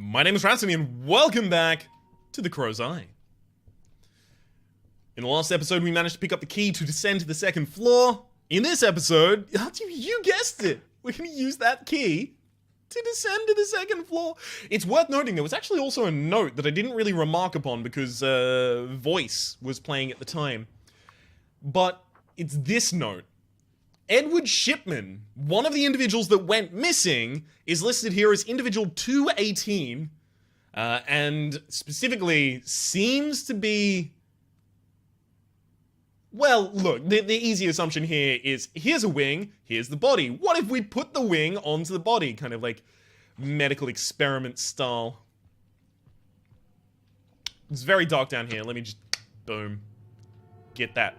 My name is Rhapsody and welcome back to the Crow's Eye. In the last episode, we managed to pick up the key to descend to the second floor. In this episode, you guessed it, we're going to use that key to descend to the second floor. It's worth noting, there was actually also a note that I didn't really remark upon because voice was playing at the time. But it's this note. Edward Shipman, one of the individuals that went missing, is listed here as individual 218, and specifically seems to be... Well, look, the easy assumption here is, here's a wing, here's the body. What if we put the wing onto the body? Kind of like medical experiment style. It's very dark down here. Let me just, boom, get that.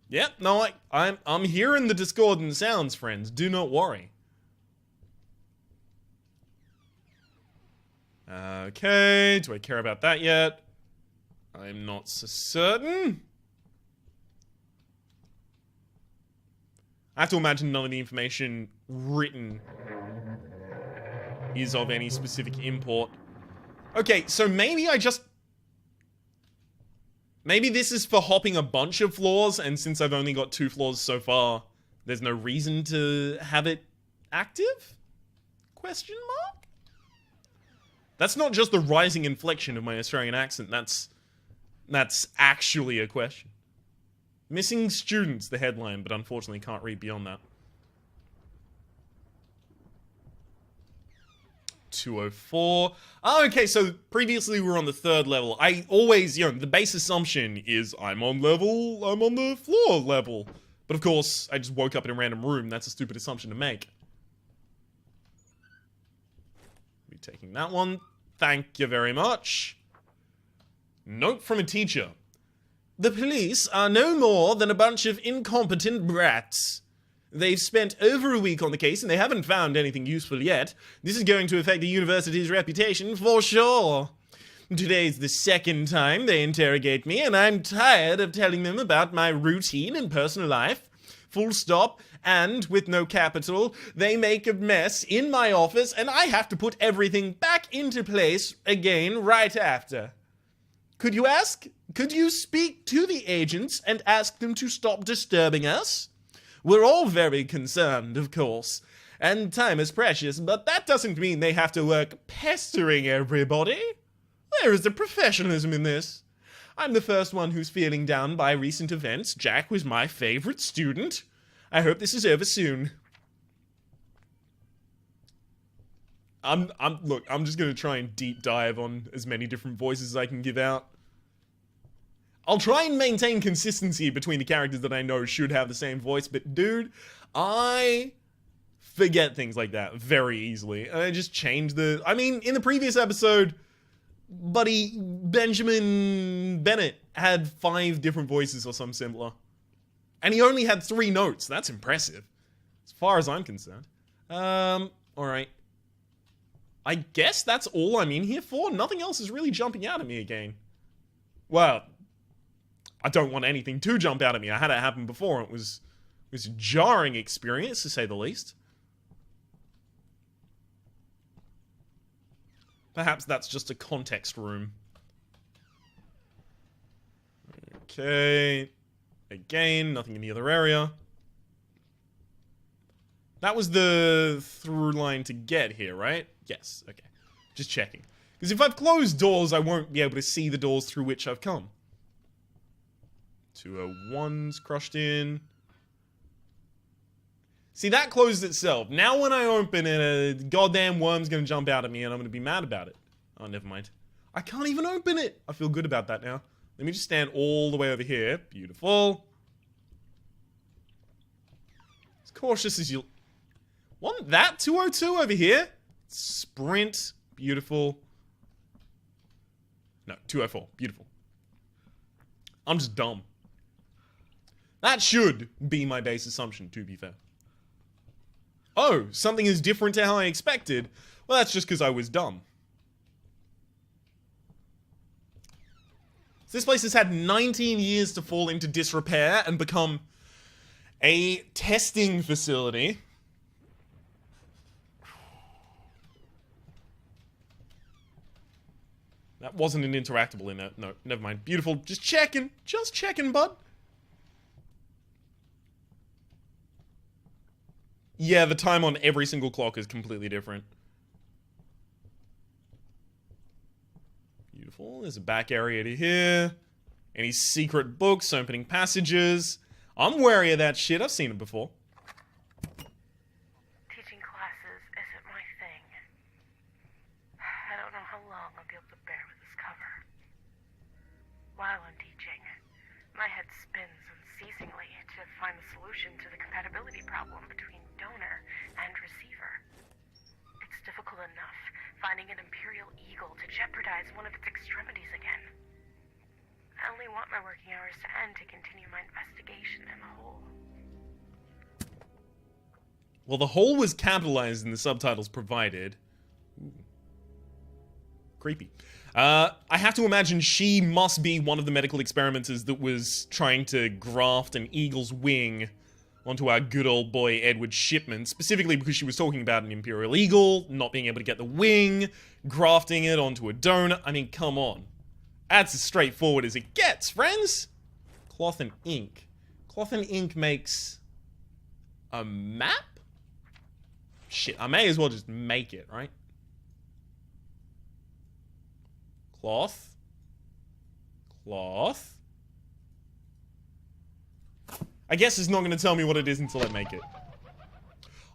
Yep, no, I'm hearing the discordant sounds, friends. Do not worry. Okay, do I care about that yet? I'm not so certain. I have to imagine none of the information written is of any specific import. Okay, so maybe maybe this is for hopping a bunch of floors, and since I've only got 2 floors so far, there's no reason to have it active? Question mark? That's not just the rising inflection of my Australian accent, that's actually a question. Missing students, the headline, but unfortunately can't read beyond that. 204. Oh, okay, so previously we were on the 3rd level. I always, the base assumption is I'm on the floor level. But of course, I just woke up in a random room. That's a stupid assumption to make. Be taking that one. Thank you very much. Note from a teacher. The police are no more than a bunch of incompetent brats. They've spent over a week on the case and they haven't found anything useful yet. This is going to affect the university's reputation for sure. Today's the 2nd time they interrogate me and I'm tired of telling them about my routine and personal life. Full stop. And, with no capital, they make a mess in my office and I have to put everything back into place again right after. Could you speak to the agents and ask them to stop disturbing us? We're all very concerned, of course, and time is precious, but that doesn't mean they have to work pestering everybody. There is a professionalism in this. I'm the first one who's feeling down by recent events. Jack was my favorite student. I hope this is over soon. Look, I'm just gonna try and deep dive on as many different voices as I can give out. I'll try and maintain consistency between the characters that I know should have the same voice, but dude, I forget things like that very easily. And I just change in the previous episode, buddy Benjamin Bennett had 5 different voices or something similar. And he only had 3 notes. That's impressive, as far as I'm concerned. Alright. I guess that's all I'm in here for. Nothing else is really jumping out at me again. Well, I don't want anything to jump out at me. I had it happen before. It was a jarring experience, to say the least. Perhaps that's just a context room. Okay. Again, nothing in the other area. That was the through line to get here, right? Yes, okay. Just checking. Because if I've closed doors, I won't be able to see the doors through which I've come. 201's crushed in. See, that closed itself. Now when I open it, a goddamn worm's gonna jump out at me and I'm gonna be mad about it. Oh, never mind. I can't even open it. I feel good about that now. Let me just stand all the way over here. Beautiful. As cautious as you... Want that 202 over here? Sprint. Beautiful. No, 204. Beautiful. I'm just dumb. That should be my base assumption, to be fair. Oh, something is different to how I expected. Well, that's just because I was dumb. So this place has had 19 years to fall into disrepair and become a testing facility. That wasn't an interactable in it. No, never mind. Beautiful. Just checking. Just checking, bud. Yeah, the time on every single clock is completely different. Beautiful. There's a back area to here. Any secret books, opening passages. I'm wary of that shit. I've seen it before. Teaching classes isn't my thing. I don't know how long I'll be able to bear with this cover. While I'm teaching, my head spins unceasingly to find the solution to the compatibility problem between donor and receiver. It's difficult enough finding an Imperial Eagle to jeopardize one of its extremities again. I only want my working hours to end to continue my investigation in the hole. Well, the hole was capitalized in the subtitles provided. Ooh. Creepy. I have to imagine she must be one of the medical experimenters that was trying to graft an eagle's wing onto our good old boy Edward Shipman, specifically because she was talking about an Imperial Eagle, not being able to get the wing, grafting it onto a donor. I mean, come on. That's as straightforward as it gets, friends! Cloth and ink. Cloth and ink makes a map? Shit, I may as well just make it, right? Cloth. Cloth. I guess it's not going to tell me what it is until I make it.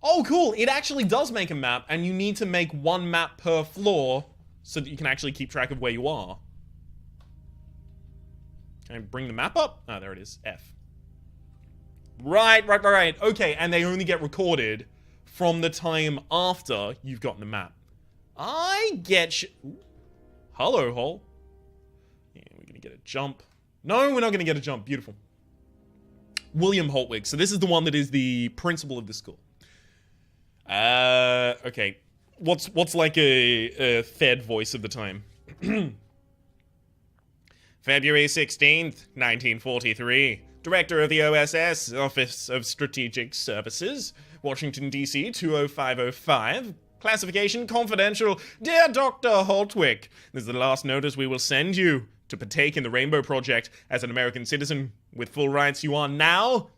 Oh, cool! It actually does make a map, and you need to make one map per floor so that you can actually keep track of where you are. Can I bring the map up? Oh, there it is. F. Right. Okay, and they only get recorded from the time after you've gotten the map. I get Ooh. Hello, hole. Yeah, we're gonna get a jump. No, we're not gonna get a jump. Beautiful. William Holtwig. So this is the one that is the principal of the school. Okay. What's like a Fed voice of the time? February 16th, 1943. Director of the OSS, Office of Strategic Services, Washington, D.C. 20505. Classification confidential. Dear Dr. Holtwig, this is the last notice we will send you. To partake in the Rainbow Project as an American citizen with full rights you are now.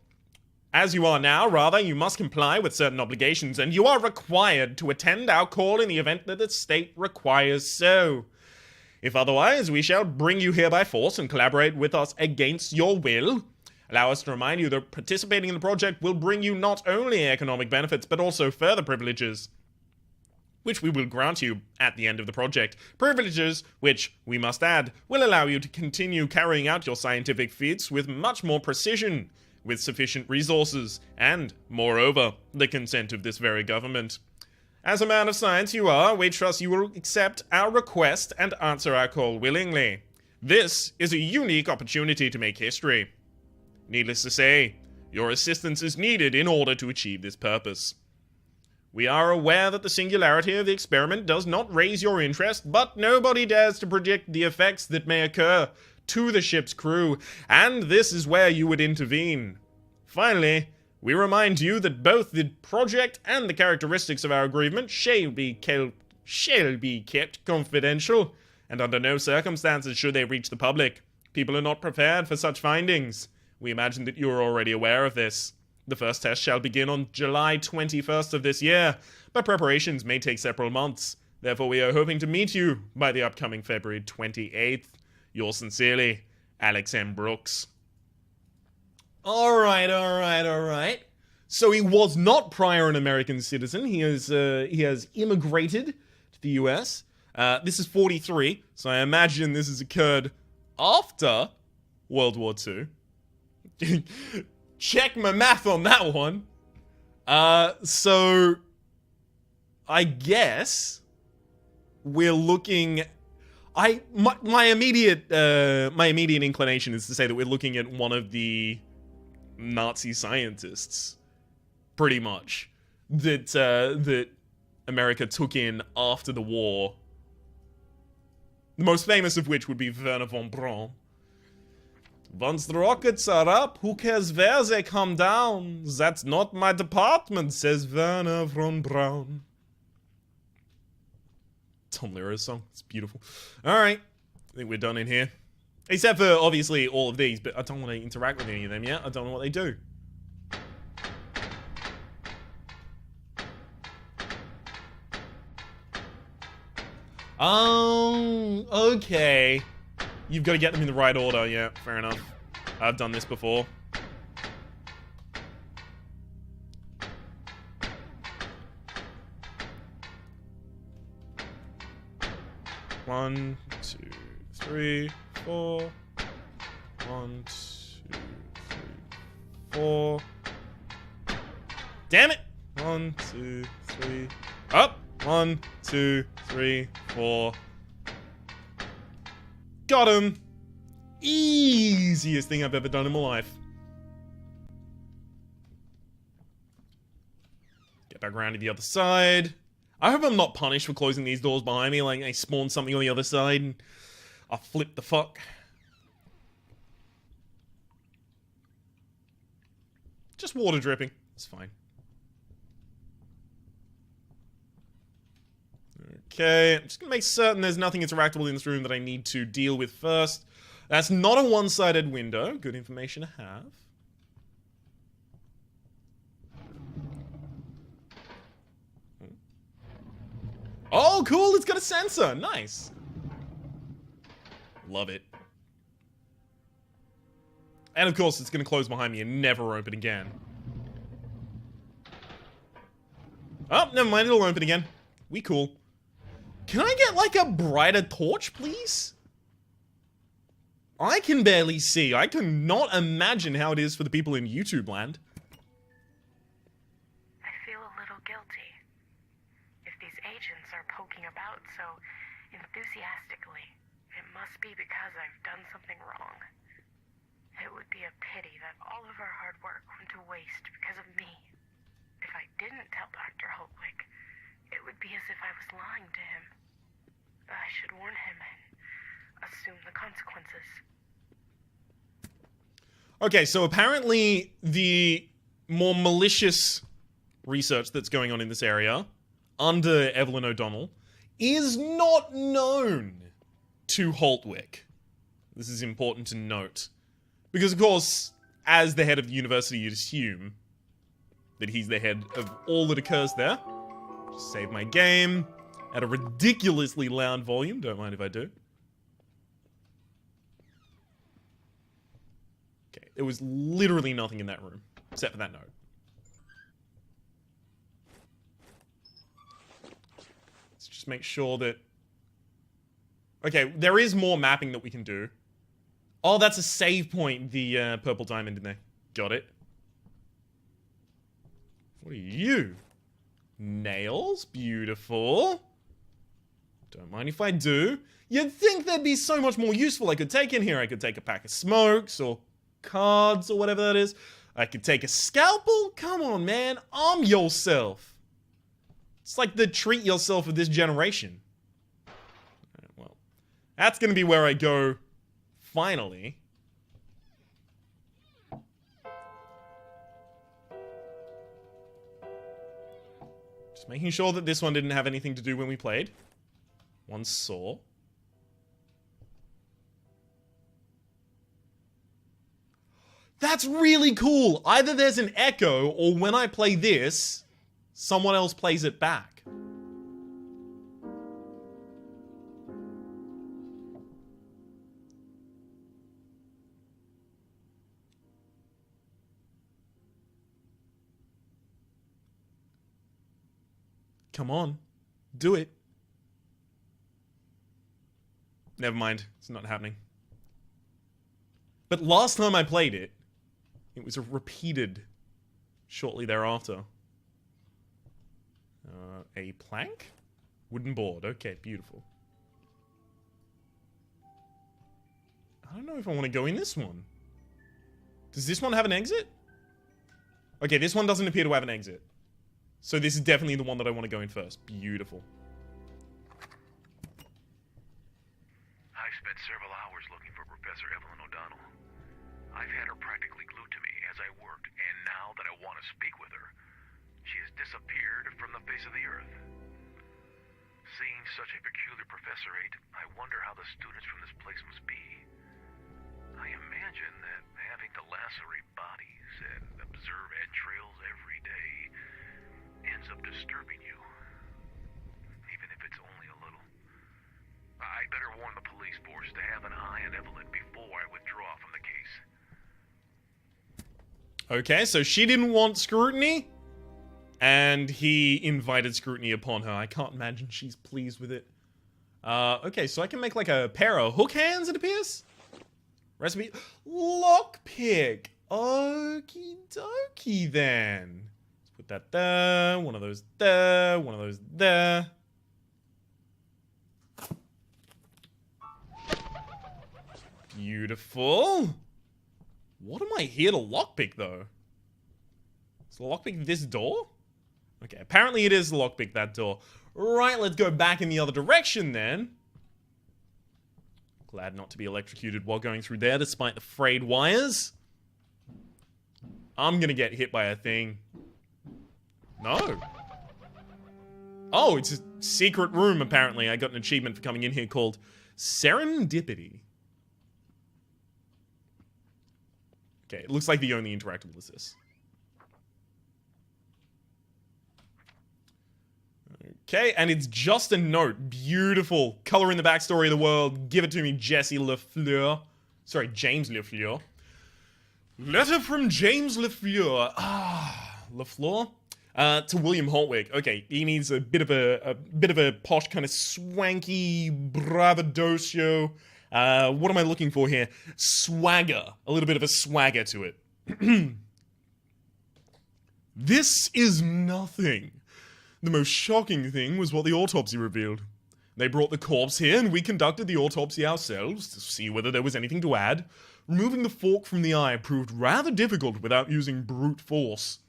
As you are now, rather, you must comply with certain obligations, and you are required to attend our call in the event that the state requires so. If otherwise, we shall bring you here by force and collaborate with us against your will. Allow us to remind you that participating in the project will bring you not only economic benefits, but also further privileges, which we will grant you at the end of the project. Privileges, which, we must add, will allow you to continue carrying out your scientific feats with much more precision, with sufficient resources, and, moreover, the consent of this very government. As a man of science you are, we trust you will accept our request and answer our call willingly. This is a unique opportunity to make history. Needless to say, your assistance is needed in order to achieve this purpose. We are aware that the singularity of the experiment does not raise your interest, but nobody dares to predict the effects that may occur to the ship's crew, and this is where you would intervene. Finally, we remind you that both the project and the characteristics of our agreement shall be kept confidential, and under no circumstances should they reach the public. People are not prepared for such findings. We imagine that you are already aware of this. The first test shall begin on July 21st of this year, but preparations may take several months. Therefore, we are hoping to meet you by the upcoming February 28th. Yours sincerely, Alex M. Brooks. Alright. So he was not prior an American citizen. He has immigrated to the US. This is 43, so I imagine this has occurred after World War II. Check my math on that one. So I guess we're looking. My immediate inclination is to say that we're looking at one of the Nazi scientists, pretty much, that America took in after the war. The most famous of which would be Werner von Braun. Once the rockets are up, who cares where they come down? That's not my department, says Werner von Braun. Tom Lehrer song. It's beautiful. Alright. I think we're done in here. Except for, obviously, all of these, but I don't want to interact with any of them yet. I don't know what they do. Okay. You've got to get them in the right order. Yeah, fair enough. I've done this before. One, two, three, four. 1, 2, 3, 4. Damn it! 1, 2, 3. Up! 1, 2, 3, 4. Got him! Easiest thing I've ever done in my life. Get back around to the other side. I hope I'm not punished for closing these doors behind me, like I spawn something on the other side and I'll flip the fuck. Just water dripping. It's fine. Okay, I'm just gonna make certain there's nothing interactable in this room that I need to deal with first. That's not a one-sided window. Good information to have. Oh, cool! It's got a sensor! Nice! Love it. And of course, it's gonna close behind me and never open again. Oh, never mind, it'll open again. We cool. Can I get, like, a brighter torch, please? I can barely see. I cannot imagine how it is for the people in YouTube land. I feel a little guilty. If these agents are poking about so enthusiastically, it must be because I've done something wrong. It would be a pity that all of our hard work went to waste because of me. If I didn't tell Dr. Holtwick, it would be as if I was lying to him. I should warn him and assume the consequences. Okay, so apparently the more malicious research that's going on in this area, under Evelyn O'Donnell, is not known to Holtwick. This is important to note. Because, of course, as the head of the university, you'd assume that he's the head of all that occurs there. Just save my game at a ridiculously loud volume. Don't mind if I do. Okay, there was literally nothing in that room, except for that note. Let's just make sure that... Okay, there is more mapping that we can do. Oh, that's a save point, the purple diamond in there. Got it. What are you? Nails? Beautiful. Don't mind if I do. You'd think there'd be so much more useful I could take in here. I could take a pack of smokes or cards or whatever that is. I could take a scalpel. Come on, man. Arm yourself. It's like the treat yourself of this generation. Right, well, that's going to be where I go finally. Just making sure that this one didn't have anything to do when we played. One saw. That's really cool! Either there's an echo, or when I play this, someone else plays it back. Come on. Do it. Never mind. It's not happening. But last time I played it, it was repeated shortly thereafter. A plank? Wooden board. Okay, beautiful. I don't know if I want to go in this one. Does this one have an exit? Okay, this one doesn't appear to have an exit. So this is definitely the one that I want to go in first. Beautiful. I spent several hours looking for Professor Evelyn O'Donnell. I've had her practically glued to me as I worked, and now that I want to speak with her, she has disappeared from the face of the earth. Seeing such a peculiar professor eviscerate, I wonder how the students from this place must be. I imagine that having to lacerate bodies and observe entrails every day ends up disturbing you. Even if it's only a little. I'd better warn the police force to have an eye on Evelyn before I withdraw from the case. Okay, so she didn't want scrutiny, and he invited scrutiny upon her. I can't imagine she's pleased with it. Okay, so I can make like a pair of hook hands, it appears? Recipe. Lockpick. Okie dokie then. Let's put that there. One of those there. One of those there. Beautiful. What am I here to lockpick, though? Is the lockpick this door? Okay, apparently it is lockpick that door. Right, let's go back in the other direction then. Glad not to be electrocuted while going through there, despite the frayed wires. I'm gonna get hit by a thing. No. Oh, it's a secret room, apparently. I got an achievement for coming in here called Serendipity. Okay, it looks like the only interactable is this. Okay, and it's just a note. Beautiful. Color in the backstory of the world. Give it to me, Jesse LaFleur. Sorry, James LaFleur. Letter from James LaFleur. LaFleur? To William Holtwick. Okay, he needs a bit of a posh kind of swanky bravadocio. What am I looking for here? Swagger. A little bit of a swagger to it. This is nothing. The most shocking thing was what the autopsy revealed. They brought the corpse here and we conducted the autopsy ourselves to see whether there was anything to add. Removing the fork from the eye proved rather difficult without using brute force.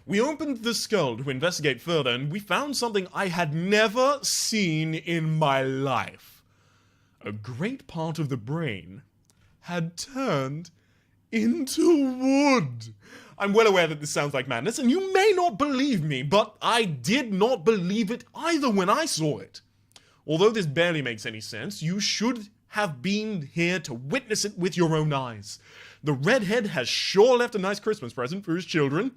We opened the skull to investigate further and we found something I had never seen in my life. A great part of the brain had turned into wood. I'm well aware that this sounds like madness, and you may not believe me, but I did not believe it either when I saw it. Although this barely makes any sense, you should have been here to witness it with your own eyes. The redhead has sure left a nice Christmas present for his children.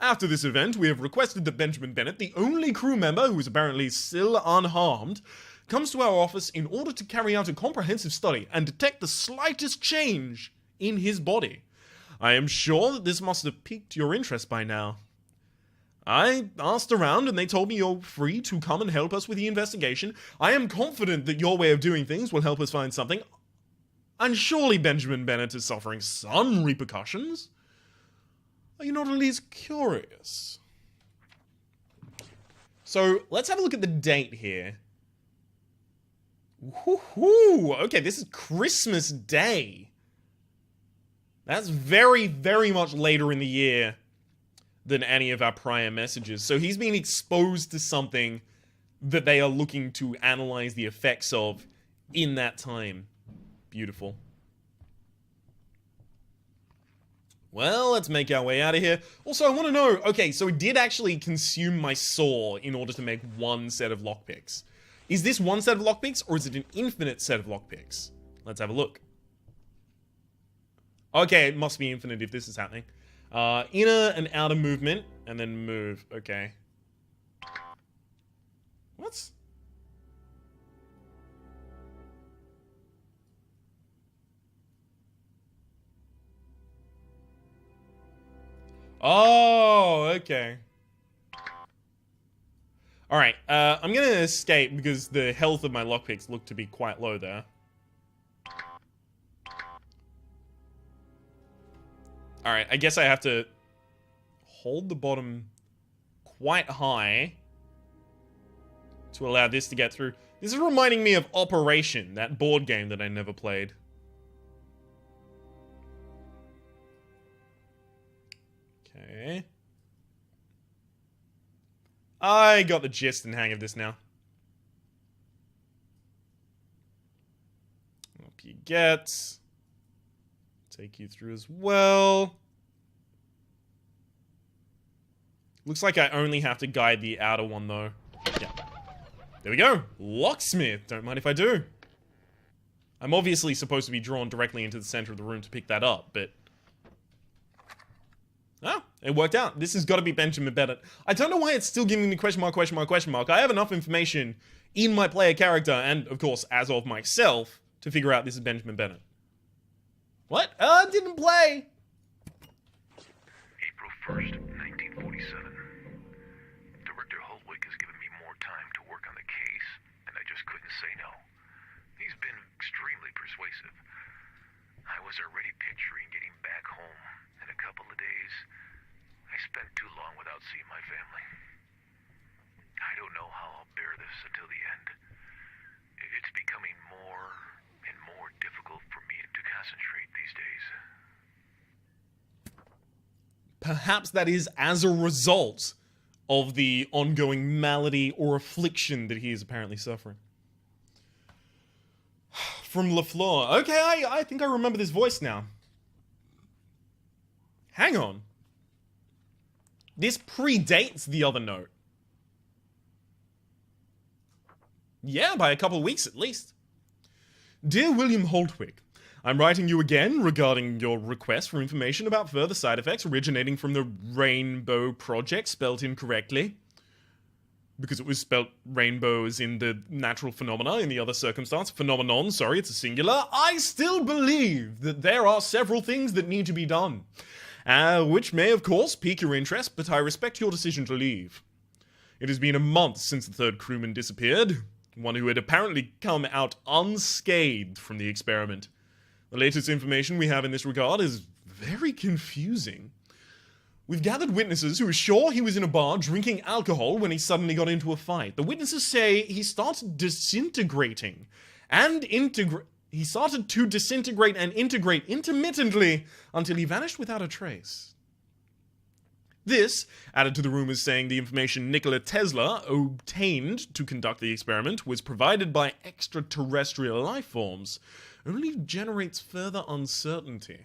After this event, we have requested that Benjamin Bennett, the only crew member who is apparently still unharmed, comes to our office in order to carry out a comprehensive study and detect the slightest change in his body. I am sure that this must have piqued your interest by now. I asked around and they told me you're free to come and help us with the investigation. I am confident that your way of doing things will help us find something. And surely Benjamin Bennett is suffering some repercussions. Are you not at least curious? So, let's have a look at the date here. Woohoo! Okay, this is Christmas Day. That's very, very much later in the year than any of our prior messages. So he's been exposed to something that they are looking to analyze the effects of in that time. Beautiful. Well, let's make our way out of here. Also, I want to know, okay, so it did actually consume my saw in order to make one set of lockpicks. Is this one set of lockpicks, or is it an infinite set of lockpicks? Let's have a look. Okay, it must be infinite if this is happening. Inner and outer movement, and then move. Okay. What? Oh, okay. Alright, I'm gonna escape because the health of my lockpicks look to be quite low there. Alright, I guess I have to hold the bottom quite high to allow this to get through. This is reminding me of Operation, that board game that I never played. Okay. I got the gist and hang of this now. Up you get. Take you through as well. Looks like I only have to guide the outer one, though. Yeah. There we go. Locksmith. Don't mind if I do. I'm obviously supposed to be drawn directly into the center of the room to pick that up, but... Oh, it worked out. This has got to be Benjamin Bennett. I don't know why it's still giving me question mark, question mark, question mark. I have enough information in my player character, and of course, as of myself, to figure out this is Benjamin Bennett. What? Didn't play! April 1st, 1947. Director Holtwick has given me more time to work on the case, and I just couldn't say no. He's been extremely persuasive. I was already picturing getting back home. In a couple of days, I spent too long without seeing my family. I don't know how I'll bear this until the end. It's becoming more and more difficult for me to concentrate these days. Perhaps that is as a result of the ongoing malady or affliction that he is apparently suffering. From LaFleur. Okay, I think I remember this voice now. Hang on. This predates the other note. Yeah, by a couple of weeks at least. Dear William Holtwick, I'm writing you again regarding your request for information about further side effects originating from the Rainbow Project spelt incorrectly. Because it was spelt rainbow as in the natural phenomena in the other circumstance. Phenomenon, sorry, it's a singular. I still believe that there are several things that need to be done. Which may, of course, pique your interest, but I respect your decision to leave. It has been a month since the third crewman disappeared, one who had apparently come out unscathed from the experiment. The latest information we have in this regard is very confusing. We've gathered witnesses who are sure he was in a bar drinking alcohol when he suddenly got into a fight. The witnesses say he started disintegrating and he started to disintegrate and integrate intermittently until he vanished without a trace. This, added to the rumors saying the information Nikola Tesla obtained to conduct the experiment was provided by extraterrestrial life forms, only generates further uncertainty.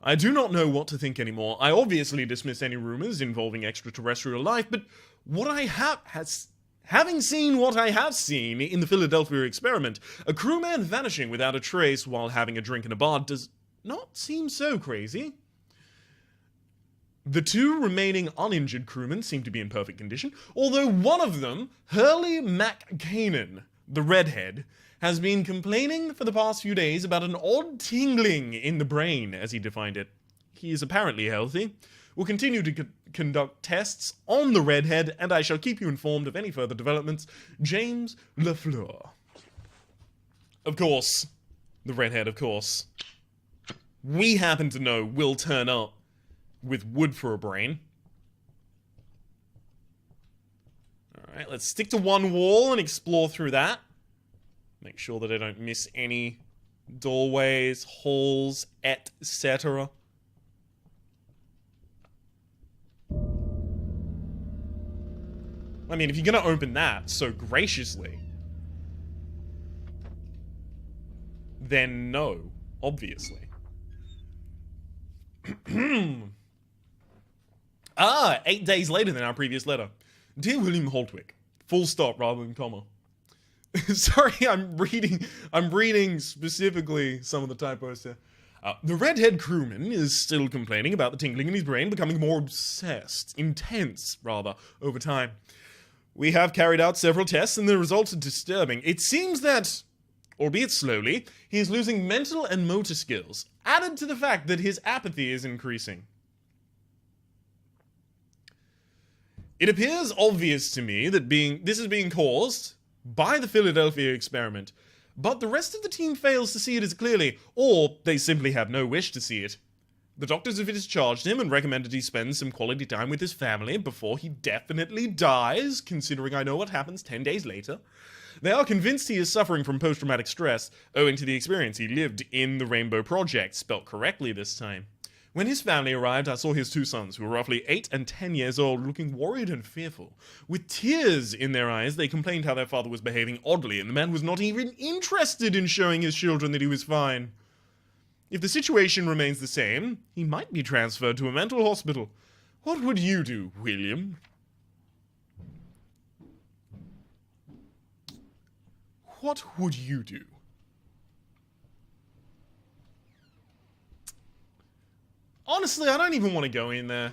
I do not know what to think anymore. I obviously dismiss any rumors involving extraterrestrial life, but having seen what I have seen in the Philadelphia experiment, a crewman vanishing without a trace while having a drink in a bar does not seem so crazy. The two remaining uninjured crewmen seem to be in perfect condition, although one of them, Hurley McCanan, the redhead, has been complaining for the past few days about an odd tingling in the brain, as he defined it. He is apparently healthy. We'll continue to conduct tests on the redhead, and I shall keep you informed of any further developments. James LaFleur. Of course. The redhead, of course. We happen to know will turn up with wood for a brain. Alright, let's stick to one wall and explore through that. Make sure that I don't miss any doorways, halls, etc. I mean, if you're gonna open that so graciously, then no, obviously. 8 days later than our previous letter. Dear William Holtwick, full stop rather than comma. Sorry, I'm reading specifically some of the typos here. The redhead crewman is still complaining about the tingling in his brain becoming more intense, over time. We have carried out several tests and the results are disturbing. It seems that, albeit slowly, he is losing mental and motor skills, added to the fact that his apathy is increasing. It appears obvious to me that this is being caused by the Philadelphia experiment, but the rest of the team fails to see it as clearly, or they simply have no wish to see it. The doctors have discharged him and recommended he spend some quality time with his family before he definitely dies, considering I know what happens 10 days later. They are convinced he is suffering from post-traumatic stress, owing to the experience he lived in the Rainbow Project, spelt correctly this time. When his family arrived, I saw his two sons, who were roughly 8 and 10 years old, looking worried and fearful. With tears in their eyes, they complained how their father was behaving oddly, and the man was not even interested in showing his children that he was fine. If the situation remains the same, he might be transferred to a mental hospital. What would you do, William? What would you do? Honestly, I don't even want to go in there.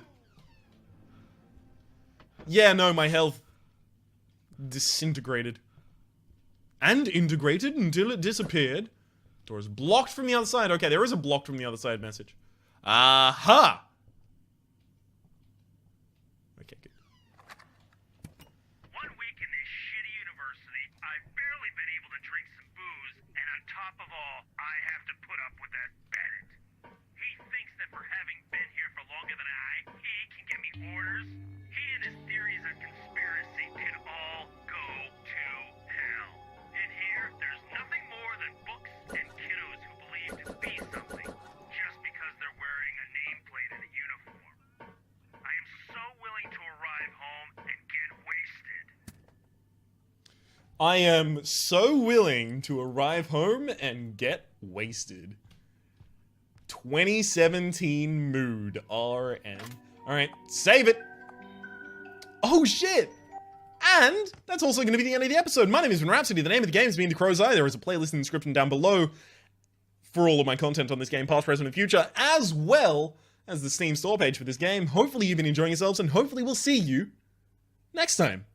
Yeah, no, my health disintegrated. And integrated until it disappeared. Door is blocked from the other side. Okay, there is a blocked from the other side message. Aha! Okay, good. 1 week in this shitty university, I've barely been able to drink some booze, and on top of all, I have to put up with that Bennett. He thinks that for having been here for longer than he can give me orders. He and his theories of conspiracy can all go to hell. In here, there's nothing more than books and kiddos who believe to be something, just because they're wearing a nameplate and a uniform. I am so willing to arrive home and get wasted. I am so willing to arrive home and get wasted. 2017 mood. RN. Alright, save it. Oh shit! And that's also going to be the end of the episode. My name is Rhapsody. The name of the game is Being the Crow's Eye. There is a playlist in the description down below for all of my content on this game, past, present, and future, as well as the Steam store page for this game. Hopefully you've been enjoying yourselves, and hopefully we'll see you next time.